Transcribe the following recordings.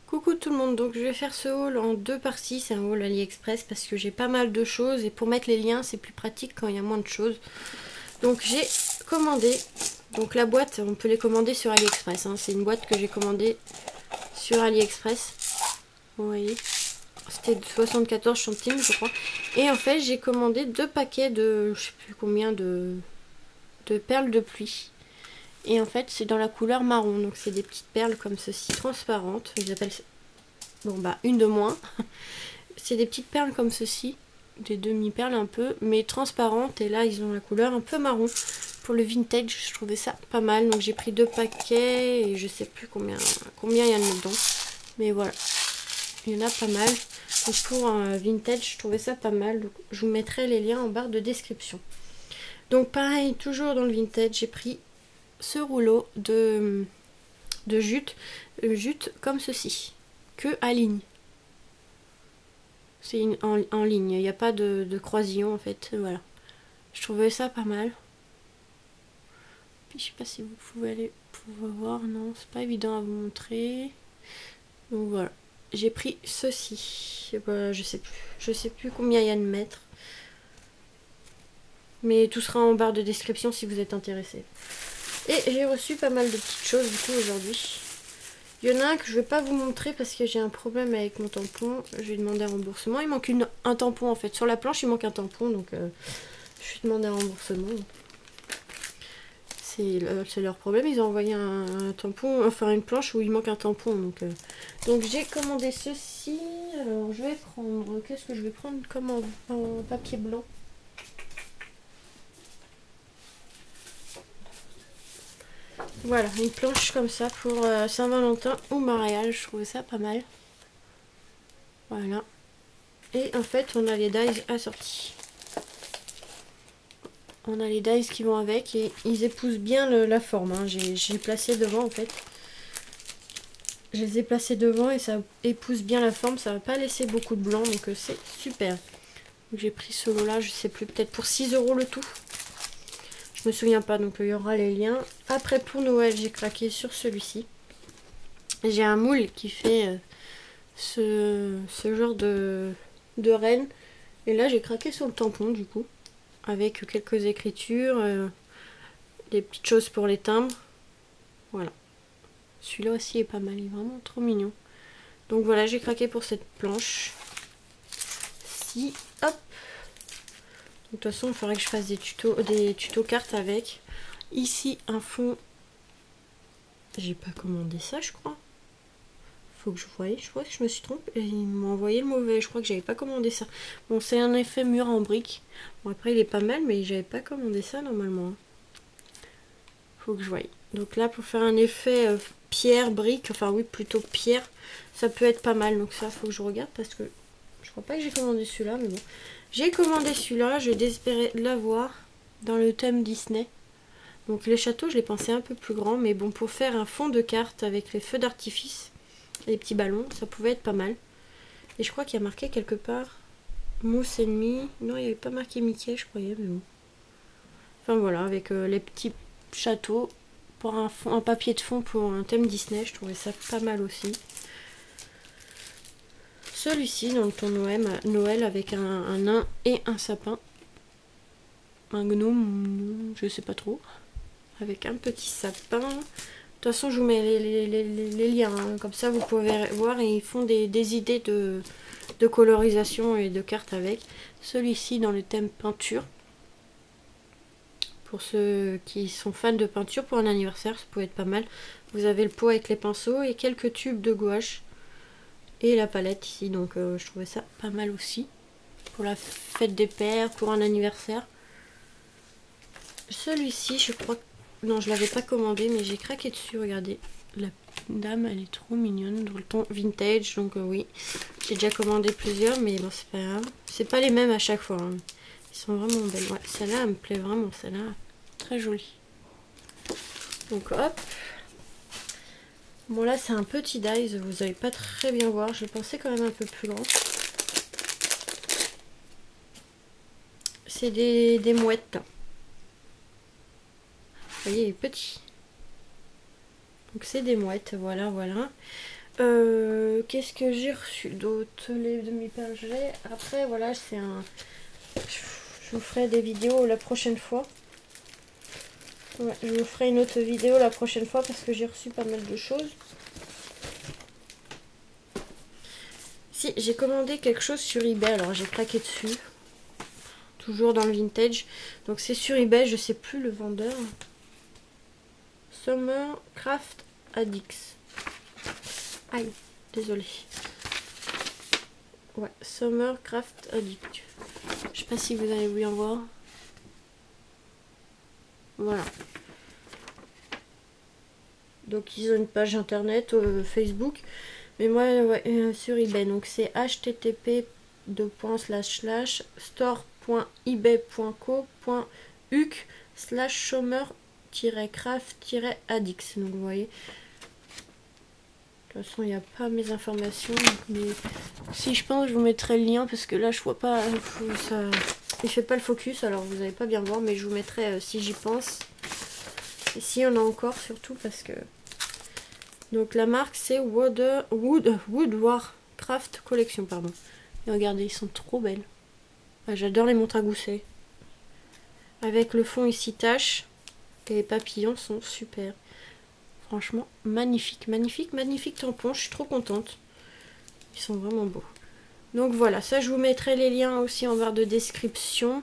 Coucou tout le monde, donc je vais faire ce haul en deux parties, c'est un haul AliExpress parce que j'ai pas mal de choses et pour mettre les liens c'est plus pratique quand il y a moins de choses. Donc j'ai commandé, donc la boîte on peut les commander sur AliExpress, hein. C'est une boîte que j'ai commandée sur AliExpress, vous voyez, c'était 74 centimes je crois. Et en fait j'ai commandé deux paquets de, je sais plus combien de perles de pluie. Et en fait c'est dans la couleur marron, donc c'est des petites perles comme ceci, transparentes, ils appellent ça. Bon bah une de moins. C'est des petites perles comme ceci, des demi-perles un peu, mais transparentes. Et là ils ont la couleur un peu marron. Pour le vintage je trouvais ça pas mal. Donc j'ai pris deux paquets et je sais plus combien il y en a dedans. Mais voilà, il y en a pas mal. Donc pour un vintage je trouvais ça pas mal. Donc je vous mettrai les liens en barre de description. Donc pareil, toujours dans le vintage, j'ai pris ce rouleau de jute comme ceci, que à ligne. C'est en ligne, il n'y a pas de croisillon en fait, voilà. Je trouvais ça pas mal. Puis je sais pas si vous pouvez voir, non, c'est pas évident à vous montrer. Donc voilà, j'ai pris ceci. Voilà, je sais plus combien il y a de mètres. Mais tout sera en barre de description si vous êtes intéressé. Et j'ai reçu pas mal de petites choses du coup aujourd'hui. Il y en a un que je vais pas vous montrer parce que j'ai un problème avec mon tampon. Je vais demander un remboursement. Il manque un tampon en fait. Sur la planche, il manque un tampon. Donc je vais demander un remboursement. C'est leur problème. Ils ont envoyé un tampon, enfin une planche où il manque un tampon. Donc j'ai commandé ceci. Alors je vais prendre... Qu'est-ce que je vais prendre comme en papier blanc? Voilà, une planche comme ça pour Saint-Valentin ou mariage. Je trouvais ça pas mal. Voilà. Et en fait, on a les dies assortis. On a les dies qui vont avec et ils épousent bien la forme. Hein. J'ai placé devant en fait. Je les ai placés devant et ça épouse bien la forme. Ça va pas laisser beaucoup de blanc, donc c'est super. J'ai pris ce lot là, je sais plus, peut-être pour 6 € le tout. Je me souviens pas, donc il y aura les liens. Après pour Noël, j'ai craqué sur celui-ci. J'ai un moule qui fait ce genre de reine. Et là j'ai craqué sur le tampon du coup. Avec quelques écritures, des petites choses pour les timbres. Voilà. Celui-là aussi est pas mal, il est vraiment trop mignon. Donc voilà, j'ai craqué pour cette planche. Si, hop. De toute façon, il faudrait que je fasse des tutos cartes avec. Ici, un fond. J'ai pas commandé ça, je crois. Faut que je voie. Je crois que je me suis trompée. Et ils m'ont envoyé le mauvais. Je crois que j'avais pas commandé ça. Bon, c'est un effet mur en brique. Bon, après, il est pas mal, mais j'avais pas commandé ça normalement. Faut que je voie. Donc là, pour faire un effet pierre, brique, enfin oui, plutôt pierre, ça peut être pas mal. Donc ça, faut que je regarde parce que je crois pas que j'ai commandé celui-là, mais bon. J'ai commandé celui-là, je désespérais l'avoir dans le thème Disney. Donc les châteaux, je les pensais un peu plus grands, mais bon, pour faire un fond de carte avec les feux d'artifice et les petits ballons, ça pouvait être pas mal. Et je crois qu'il y a marqué quelque part mousse ennemie. Non, il n'y avait pas marqué Mickey, je croyais, mais bon. Enfin voilà, avec les petits châteaux pour un papier de fond pour un thème Disney, je trouvais ça pas mal aussi. Celui-ci dans le ton Noël avec un nain et un sapin. Un gnome, je sais pas trop. Avec un petit sapin. De toute façon, je vous mets les liens. Hein. Comme ça, vous pouvez voir. Et ils font des idées de colorisation et de cartes avec. Celui-ci dans le thème peinture. Pour ceux qui sont fans de peinture pour un anniversaire, ça peut être pas mal. Vous avez le pot avec les pinceaux et quelques tubes de gouache. Et la palette ici, donc je trouvais ça pas mal aussi. Pour la fête des pères, pour un anniversaire. Celui-ci, je crois que... Non, je l'avais pas commandé, mais j'ai craqué dessus, regardez. La dame, elle est trop mignonne, dans le ton vintage, donc oui. J'ai déjà commandé plusieurs, mais bon, c'est pas grave. C'est pas les mêmes à chaque fois. Hein. Ils sont vraiment belles. Ouais, celle-là, elle me plaît vraiment, celle-là. Très jolie. Donc hop. Bon là c'est un petit dies, vous n'allez pas très bien voir, je le pensais quand même un peu plus grand. C'est des mouettes. Vous voyez, il est petit. Donc c'est des mouettes, voilà, voilà. Qu'est-ce que j'ai reçu d'autre? Les demi-perles gelées. Après, voilà, c'est un... Je vous ferai des vidéos la prochaine fois. Ouais, je vous ferai une autre vidéo la prochaine fois parce que j'ai reçu pas mal de choses. Si, j'ai commandé quelque chose sur eBay, alors j'ai claqué dessus. Toujours dans le vintage. Donc c'est sur eBay, je sais plus le vendeur. Summer Craft Addicts. Aïe, désolé. Ouais, Summer Craft Addict. Je sais pas si vous allez bien voir. Voilà. Donc ils ont une page internet Facebook. Mais moi, ouais, sur eBay. Donc c'est http://store.ebay.co.uk/chômeur-craft-addicts. Donc vous voyez. De toute façon, il n'y a pas mes informations. Mais si je pense, je vous mettrai le lien parce que là, je vois pas. Ça, il fait pas le focus, alors vous n'allez pas bien voir. Mais je vous mettrai si j'y pense. Et si on a encore, surtout parce que. Donc la marque c'est Woodward Craft Collection, pardon. Et regardez, ils sont trop belles. Ah, j'adore les montres à gousset. Avec le fond ici tache. Et les papillons sont super. Franchement, magnifique, magnifique, magnifique tampon. Je suis trop contente. Ils sont vraiment beaux. Donc voilà, ça je vous mettrai les liens aussi en barre de description.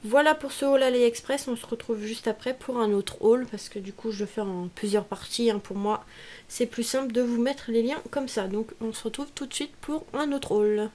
Voilà pour ce haul AliExpress, on se retrouve juste après pour un autre haul parce que du coup je vais faire en plusieurs parties. Hein. Pour moi c'est plus simple de vous mettre les liens comme ça. Donc on se retrouve tout de suite pour un autre haul.